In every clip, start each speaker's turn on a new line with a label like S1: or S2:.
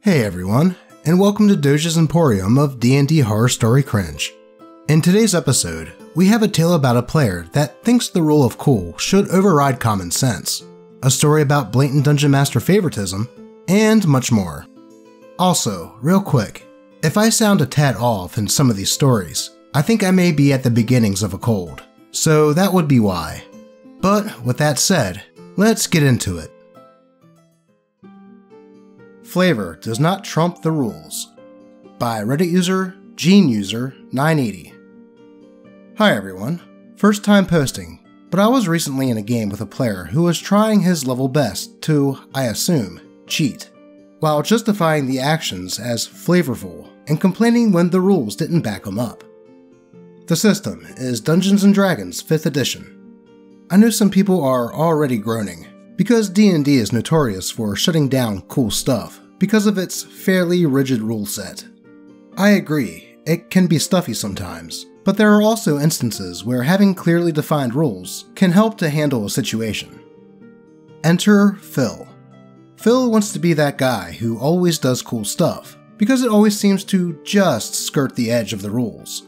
S1: Hey everyone, and welcome to Doja's Emporium of D&D Horror Story Cringe. In today's episode, we have a tale about a player that thinks the rule of cool should override common sense, a story about blatant Dungeon Master favoritism, and much more. Also, real quick, if I sound a tad off in some of these stories, I think I may be at the beginnings of a cold, so that would be why. But with that said, let's get into it. Flavor does not trump the rules. By Reddit user GeneUser980. Hi everyone, first time posting, but I was recently in a game with a player who was trying his level best to, I assume, cheat, while justifying the actions as flavorful and complaining when the rules didn't back him up. The system is Dungeons & Dragons 5th edition. I know some people are already groaning, because D&D is notorious for shutting down cool stuff because of its fairly rigid rule set. I agree, it can be stuffy sometimes, but there are also instances where having clearly defined rules can help to handle a situation. Enter Phil. Phil wants to be that guy who always does cool stuff, because it always seems to just skirt the edge of the rules.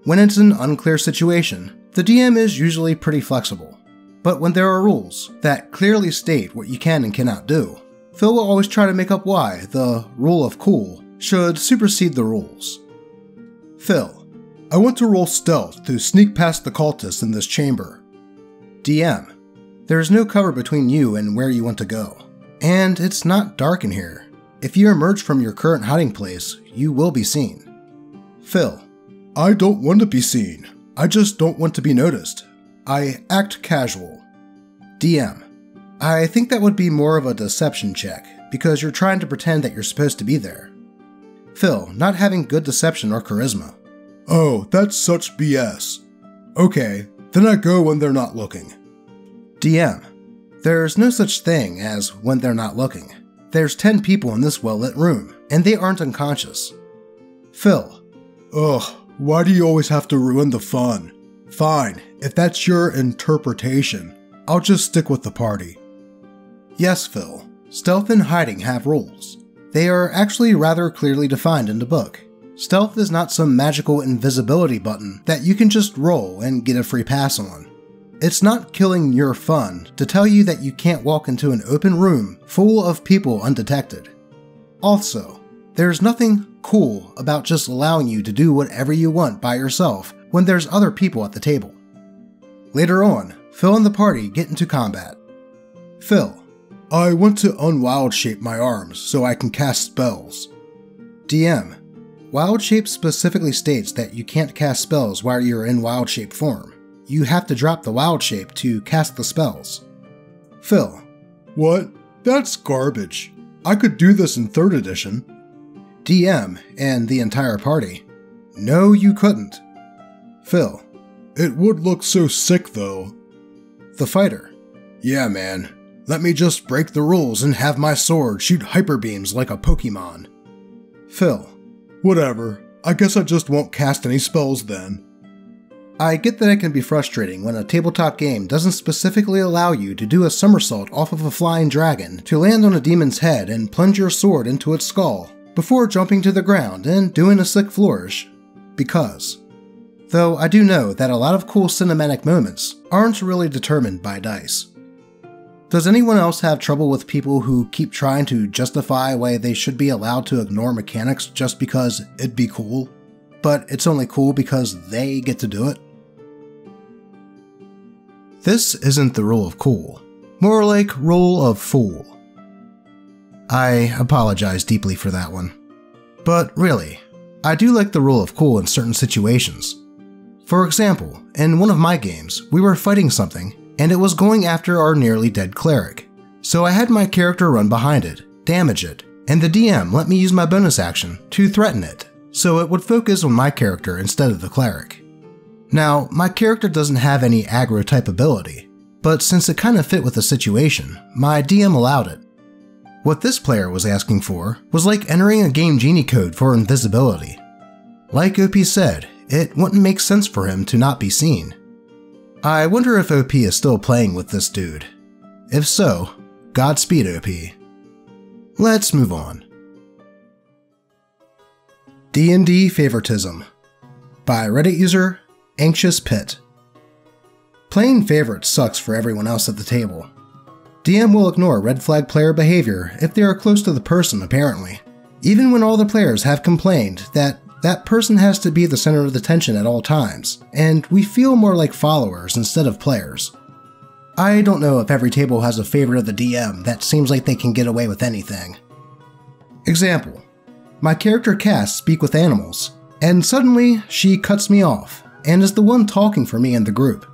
S1: When it's an unclear situation, the DM is usually pretty flexible. But when there are rules that clearly state what you can and cannot do, Phil will always try to make up why the rule of cool should supersede the rules. Phil: I want to roll stealth to sneak past the cultists in this chamber. DM: there is no cover between you and where you want to go, and it's not dark in here. If you emerge from your current hiding place, you will be seen. Phil: I don't want to be seen. I just don't want to be noticed. I act casual. DM: I think that would be more of a deception check, because you're trying to pretend that you're supposed to be there. Phil, not having good deception or charisma. Oh, that's such BS. Okay, then I go when they're not looking. DM: there's no such thing as when they're not looking. There's 10 people in this well-lit room, and they aren't unconscious. Phil: ugh, why do you always have to ruin the fun? Fine, if that's your interpretation, I'll just stick with the party. Yes, Phil, stealth and hiding have rules. They are actually rather clearly defined in the book. Stealth is not some magical invisibility button that you can just roll and get a free pass on. It's not killing your fun to tell you that you can't walk into an open room full of people undetected. Also, there's nothing cool about just allowing you to do whatever you want by yourself when there's other people at the table. Later on, Phil and the party get into combat. Phil: I want to unwild shape my arms so I can cast spells. DM: wild shape specifically states that you can't cast spells while you're in wild shape form. You have to drop the wild shape to cast the spells. Phil: what? That's garbage. I could do this in 3rd edition. DM and the entire party: no, you couldn't. Phil: it would look so sick though. The fighter: yeah man, let me just break the rules and have my sword shoot hyper beams like a Pokemon. Phil: whatever, I guess I just won't cast any spells then. I get that it can be frustrating when a tabletop game doesn't specifically allow you to do a somersault off of a flying dragon to land on a demon's head and plunge your sword into its skull before jumping to the ground and doing a slick flourish, because. Though I do know that a lot of cool cinematic moments aren't really determined by dice. Does anyone else have trouble with people who keep trying to justify why they should be allowed to ignore mechanics just because it'd be cool, but it's only cool because they get to do it? This isn't the rule of cool, more like rule of fool. I apologize deeply for that one. But really, I do like the rule of cool in certain situations. For example, in one of my games, we were fighting something, and it was going after our nearly dead cleric. So I had my character run behind it, damage it, and the DM let me use my bonus action to threaten it, so it would focus on my character instead of the cleric. Now, my character doesn't have any aggro type ability, but since it kinda fit with the situation, my DM allowed it. What this player was asking for was like entering a Game Genie code for invisibility. Like OP said, it wouldn't make sense for him to not be seen. I wonder if OP is still playing with this dude. If so, Godspeed OP. Let's move on. D&D Favoritism by Reddit user Anxious Pit. Playing favorites sucks for everyone else at the table. DM will ignore red flag player behavior if they are close to the person, apparently, even when all the players have complained that that person has to be the center of the tension at all times, and we feel more like followers instead of players. I don't know if every table has a favorite of the DM that seems like they can get away with anything. Example: my character Cass speak with animals, and suddenly she cuts me off and is the one talking for me in the group.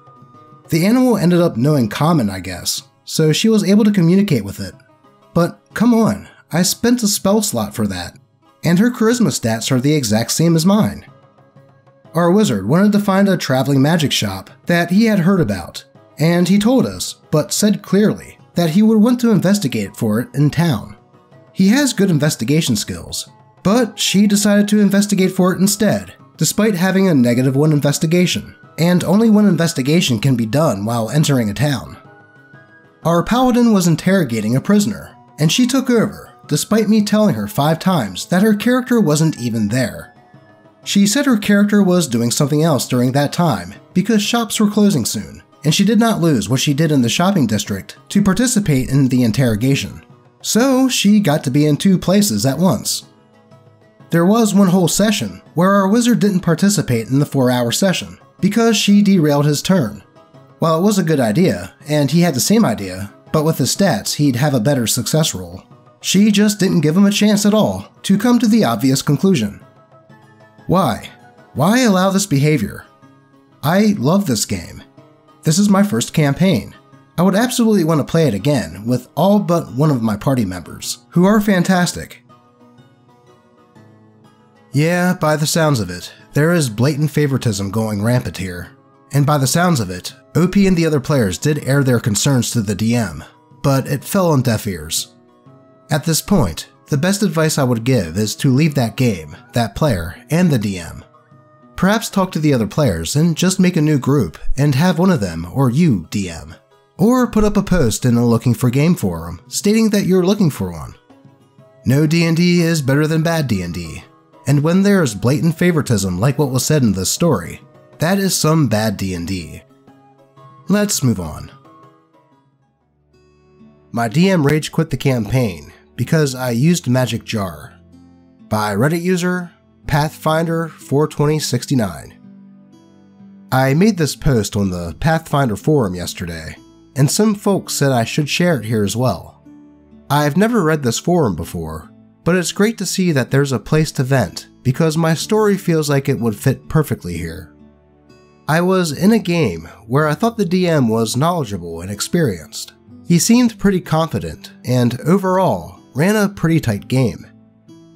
S1: The animal ended up knowing Common, I guess, so she was able to communicate with it. But come on, I spent a spell slot for that, and her charisma stats are the exact same as mine. Our wizard wanted to find a traveling magic shop that he had heard about, and he told us, but said clearly, that he would want to investigate for it in town. He has good investigation skills, but she decided to investigate for it instead, despite having a -1 investigation, and only one investigation can be done while entering a town. Our paladin was interrogating a prisoner, and she took over, despite me telling her 5 times that her character wasn't even there. She said her character was doing something else during that time because shops were closing soon, and she did not lose what she did in the shopping district to participate in the interrogation. So she got to be in 2 places at once. There was one whole session where our wizard didn't participate in the 4-hour session because she derailed his turn. While it was a good idea, and he had the same idea, but with his stats he'd have a better success roll, she just didn't give him a chance at all to come to the obvious conclusion. Why? Why allow this behavior? I love this game. This is my first campaign. I would absolutely want to play it again with all but one of my party members, who are fantastic. Yeah, by the sounds of it, there is blatant favoritism going rampant here. And by the sounds of it, OP and the other players did air their concerns to the DM, but it fell on deaf ears. At this point, the best advice I would give is to leave that game, that player, and the DM. Perhaps talk to the other players and just make a new group and have one of them or you DM. Or put up a post in a looking for game forum stating that you're looking for one. No D&D is better than bad D&D, and when there is blatant favoritism like what was said in this story, that is some bad D&D. Let's move on. My DM rage quit the campaign because I used Magic Jar by Reddit user Pathfinder 42069. I made this post on the Pathfinder forum yesterday, and some folks said I should share it here as well. I've never read this forum before, but it's great to see that there's a place to vent because my story feels like it would fit perfectly here. I was in a game where I thought the DM was knowledgeable and experienced. He seemed pretty confident and overall ran a pretty tight game.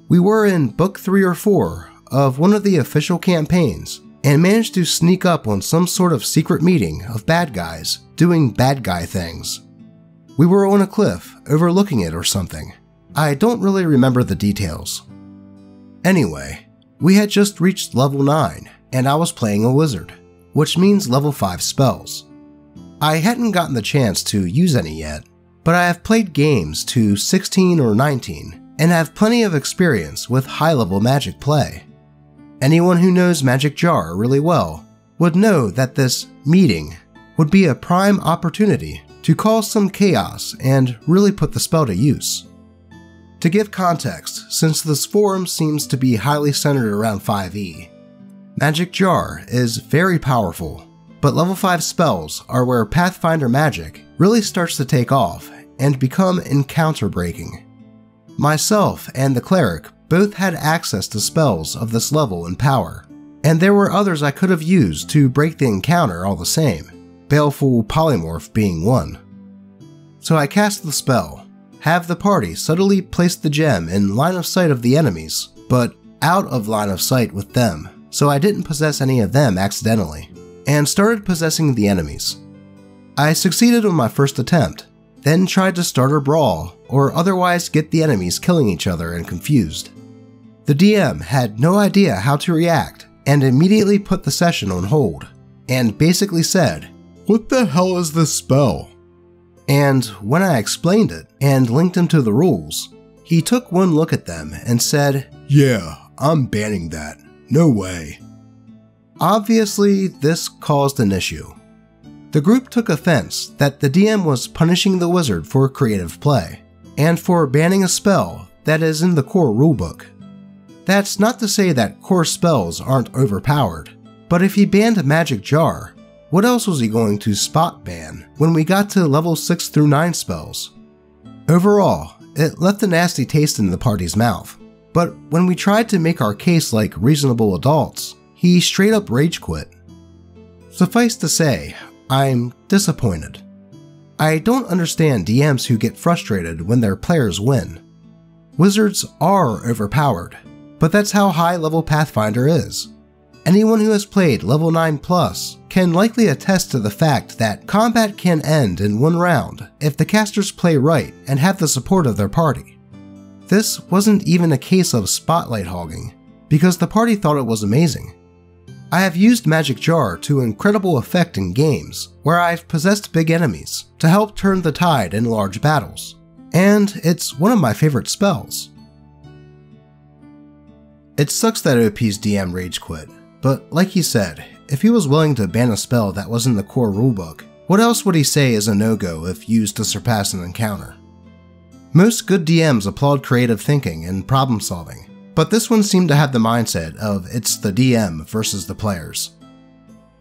S1: We were in book 3 or 4 of one of the official campaigns and managed to sneak up on some sort of secret meeting of bad guys doing bad guy things. We were on a cliff overlooking it or something. I don't really remember the details. Anyway, we had just reached level 9 and I was playing a wizard, which means level 5 spells. I hadn't gotten the chance to use any yet, but I have played games to 16 or 19 and have plenty of experience with high-level magic play. Anyone who knows Magic Jar really well would know that this meeting would be a prime opportunity to cause some chaos and really put the spell to use. To give context, since this forum seems to be highly centered around 5e, Magic Jar is very powerful, but level 5 spells are where Pathfinder magic really starts to take off and become encounter breaking. Myself and the cleric both had access to spells of this level and power, and there were others I could have used to break the encounter all the same, Baleful Polymorph being one. So I cast the spell, have the party subtly place the gem in line of sight of the enemies, but out of line of sight with them, so I didn't possess any of them accidentally, and started possessing the enemies. I succeeded on my first attempt, then tried to start a brawl or otherwise get the enemies killing each other and confused. The DM had no idea how to react and immediately put the session on hold, and basically said, "What the hell is this spell?" And when I explained it and linked him to the rules, he took one look at them and said, "Yeah, I'm banning that. No way." Obviously, this caused an issue. The group took offense that the DM was punishing the wizard for creative play, and for banning a spell that is in the core rulebook. That's not to say that core spells aren't overpowered, but if he banned Magic Jar, what else was he going to spot ban when we got to level 6 through 9 spells? Overall, it left a nasty taste in the party's mouth, but when we tried to make our case like reasonable adults, he straight up rage quit. Suffice to say, I'm disappointed. I don't understand DMs who get frustrated when their players win. Wizards are overpowered, but that's how high-level Pathfinder is. Anyone who has played level 9+ can likely attest to the fact that combat can end in one round if the casters play right and have the support of their party. This wasn't even a case of spotlight hogging, because the party thought it was amazing. I have used Magic Jar to incredible effect in games where I've possessed big enemies to help turn the tide in large battles, and it's one of my favorite spells. It sucks that OP's DM rage quit, but like he said, if he was willing to ban a spell that was in the core rulebook, what else would he say is a no-go if used to surpass an encounter? Most good DMs applaud creative thinking and problem solving, but this one seemed to have the mindset of it's the DM versus the players.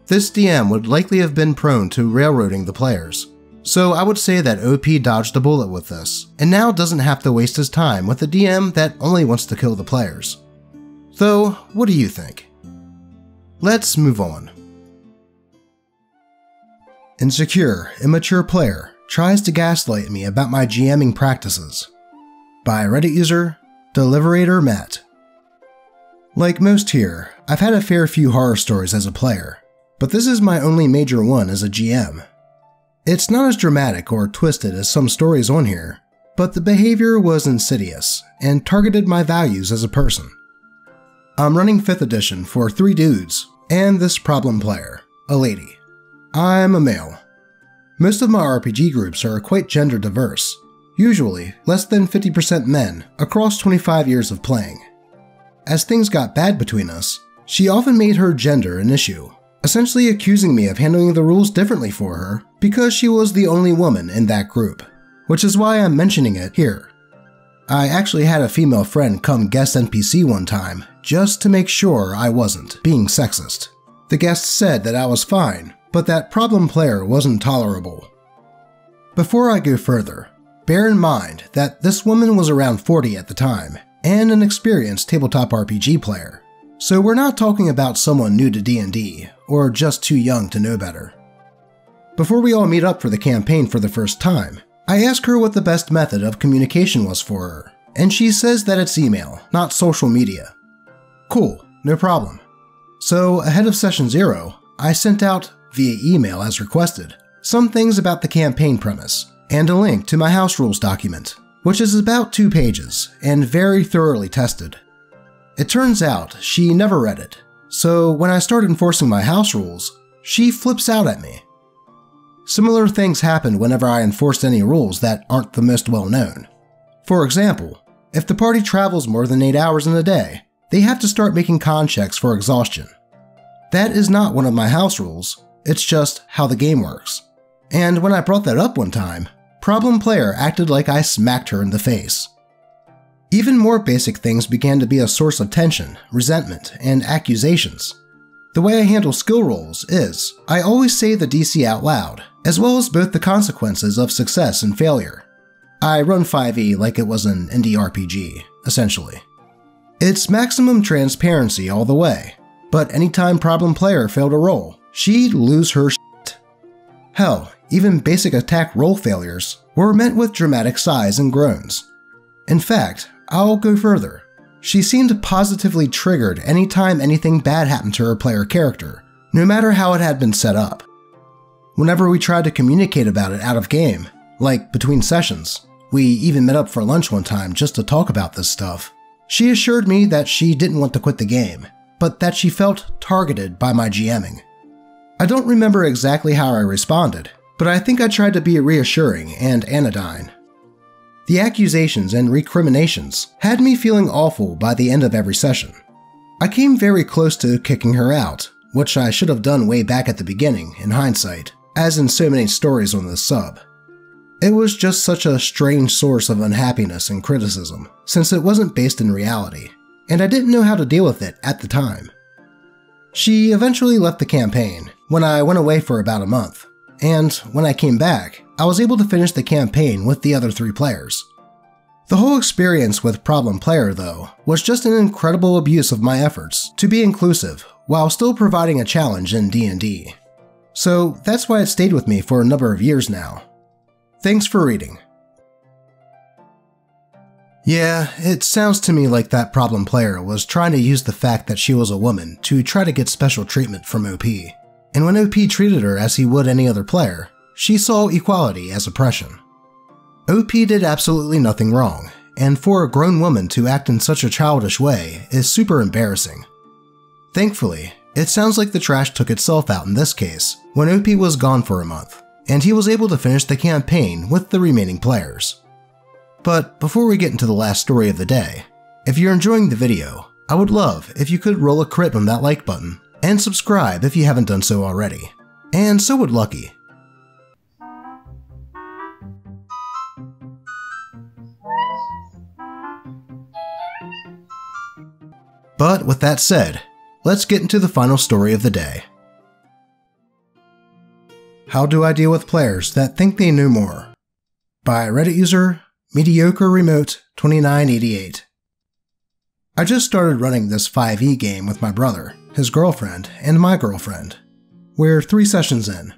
S1: This DM would likely have been prone to railroading the players, so I would say that OP dodged a bullet with this, and now doesn't have to waste his time with a DM that only wants to kill the players. So, what do you think? Let's move on. Insecure, immature player tries to gaslight me about my GMing practices. By Reddit user, Deliberator Matt. Like most here, I've had a fair few horror stories as a player, but this is my only major one as a GM. It's not as dramatic or twisted as some stories on here, but the behavior was insidious and targeted my values as a person. I'm running 5th edition for 3 dudes and this problem player, a lady. I'm a male. Most of my RPG groups are quite gender diverse, usually less than 50% men across 25 years of playing. As things got bad between us, she often made her gender an issue, essentially accusing me of handling the rules differently for her because she was the only woman in that group, which is why I'm mentioning it here. I actually had a female friend come guest NPC one time just to make sure I wasn't being sexist. The guest said that I was fine, but that problem player wasn't tolerable. Before I go further, bear in mind that this woman was around 40 at the time and an experienced tabletop RPG player, so we're not talking about someone new to D&D or just too young to know better. Before we all meet up for the campaign for the first time, I ask her what the best method of communication was for her, and she says that it's email, not social media. Cool, no problem. So ahead of session 0, I sent out, via email as requested, some things about the campaign premise, and a link to my house rules document, which is about 2 pages and very thoroughly tested. It turns out she never read it, so when I start enforcing my house rules, she flips out at me. Similar things happen whenever I enforced any rules that aren't the most well known. For example, if the party travels more than 8 hours in a day, they have to start making con checks for exhaustion. That is not one of my house rules, it's just how the game works. And when I brought that up one time, problem player acted like I smacked her in the face. Even more basic things began to be a source of tension, resentment, and accusations. The way I handle skill rolls is, I always say the DC out loud, as well as both the consequences of success and failure. I run 5e like it was an indie RPG, essentially. It's maximum transparency all the way, but anytime problem player failed a roll, she'd lose her shit. Hell, even basic attack roll failures were met with dramatic sighs and groans. In fact, I'll go further. She seemed positively triggered anytime anything bad happened to her player character, no matter how it had been set up. Whenever we tried to communicate about it out of game, like between sessions, we even met up for lunch one time just to talk about this stuff, she assured me that she didn't want to quit the game, but that she felt targeted by my GMing. I don't remember exactly how I responded, but I think I tried to be reassuring and anodyne. The accusations and recriminations had me feeling awful by the end of every session, I came very close to kicking her out, which I should have done way back at the beginning, in hindsight, as in so many stories on this sub. It was just such a strange source of unhappiness and criticism, since it wasn't based in reality, and I didn't know how to deal with it at the time. She eventually left the campaign when I went away for about a month, and when I came back, I was able to finish the campaign with the other 3 players. The whole experience with Problem Player, though, was just an incredible abuse of my efforts to be inclusive while still providing a challenge in D&D. So that's why it stayed with me for a number of years now. Thanks for reading. Yeah, it sounds to me like that Problem Player was trying to use the fact that she was a woman to try to get special treatment from OP. And when OP treated her as he would any other player, she saw equality as oppression. OP did absolutely nothing wrong, and for a grown woman to act in such a childish way is super embarrassing. Thankfully, it sounds like the trash took itself out in this case when OP was gone for a month, and he was able to finish the campaign with the remaining players. But before we get into the last story of the day, if you're enjoying the video, I would love if you could roll a crit on that like button and subscribe if you haven't done so already. And so would Lucky. But with that said, let's get into the final story of the day. How do I deal with players that think they know more? By Reddit user Mediocre Remote 2988. I just started running this 5e game with my brother, his girlfriend, and my girlfriend. We're 3 sessions in.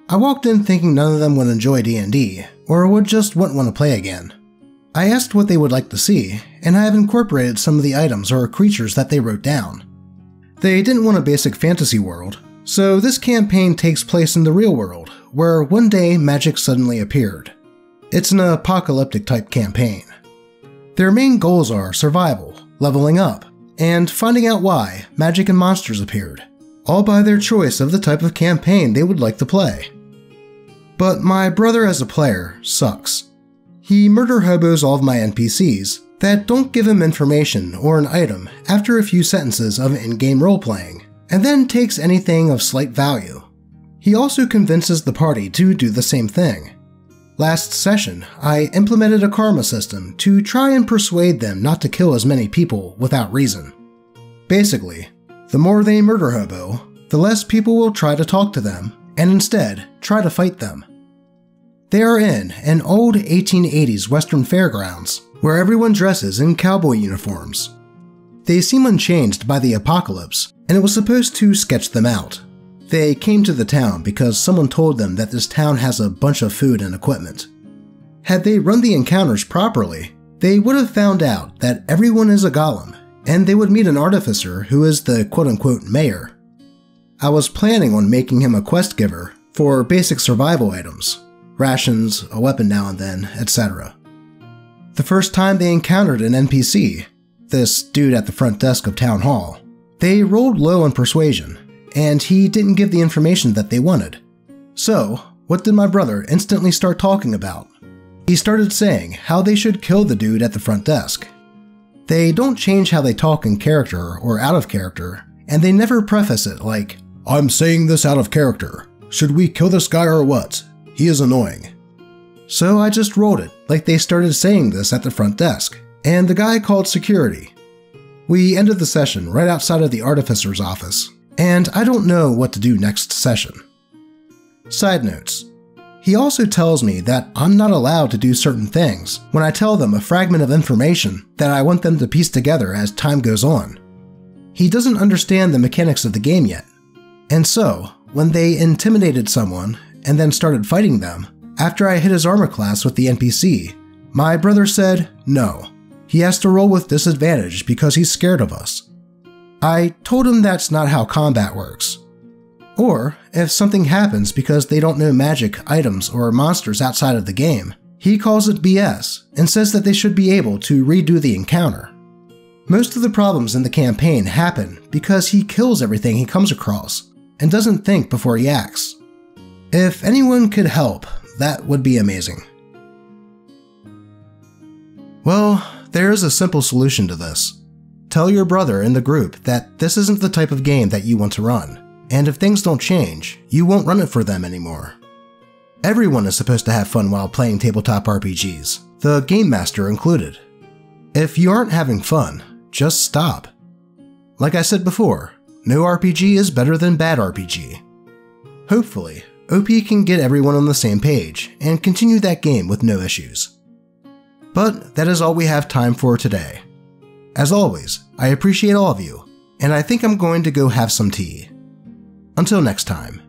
S1: I walked in thinking none of them would enjoy D&D, or would just want to play again. I asked what they would like to see, and I have incorporated some of the items or creatures that they wrote down. They didn't want a basic fantasy world, so this campaign takes place in the real world, where one day magic suddenly appeared. It's an apocalyptic type campaign. Their main goals are survival, leveling up, and finding out why magic and monsters appeared, all by their choice of the type of campaign they would like to play. But my brother as a player sucks. He murder hobos all of my NPCs that don't give him information or an item after a few sentences of in-game role-playing, and then takes anything of slight value. He also convinces the party to do the same thing. Last session, I implemented a karma system to try and persuade them not to kill as many people without reason. Basically, the more they murder hobo, the less people will try to talk to them, and instead try to fight them. They are in an old 1880s Western fairgrounds, where everyone dresses in cowboy uniforms. They seem unchanged by the apocalypse, and it was supposed to sketch them out. They came to the town because someone told them that this town has a bunch of food and equipment. Had they run the encounters properly, they would have found out that everyone is a golem, and they would meet an artificer who is the quote-unquote mayor. I was planning on making him a quest giver for basic survival items, rations, a weapon now and then, etc. The first time they encountered an NPC, this dude at the front desk of Town Hall, they rolled low on persuasion, and he didn't give the information that they wanted. So, what did my brother instantly start talking about? He started saying how they should kill the dude at the front desk. They don't change how they talk in character or out of character, and they never preface it like, "I'm saying this out of character. Should we kill this guy or what? He is annoying." So I just rolled it like they started saying this at the front desk, and the guy called security. We ended the session right outside of the artificer's office, and I don't know what to do next session. Side notes. He also tells me that I'm not allowed to do certain things when I tell them a fragment of information that I want them to piece together as time goes on. He doesn't understand the mechanics of the game yet, and so, when they intimidated someone and then started fighting them, after I hit his armor class with the NPC, my brother said no. He has to roll with disadvantage because he's scared of us. I told him that's not how combat works. Or, if something happens because they don't know magic, items, or monsters outside of the game, he calls it BS and says that they should be able to redo the encounter. Most of the problems in the campaign happen because he kills everything he comes across and doesn't think before he acts. If anyone could help, that would be amazing. Well, there is a simple solution to this. Tell your brother in the group that this isn't the type of game that you want to run, and if things don't change, you won't run it for them anymore. Everyone is supposed to have fun while playing tabletop RPGs, the Game Master included. If you aren't having fun, just stop. Like I said before, no RPG is better than bad RPG. Hopefully, OP can get everyone on the same page and continue that game with no issues. But that is all we have time for today. As always, I appreciate all of you, and I think I'm going to go have some tea. Until next time.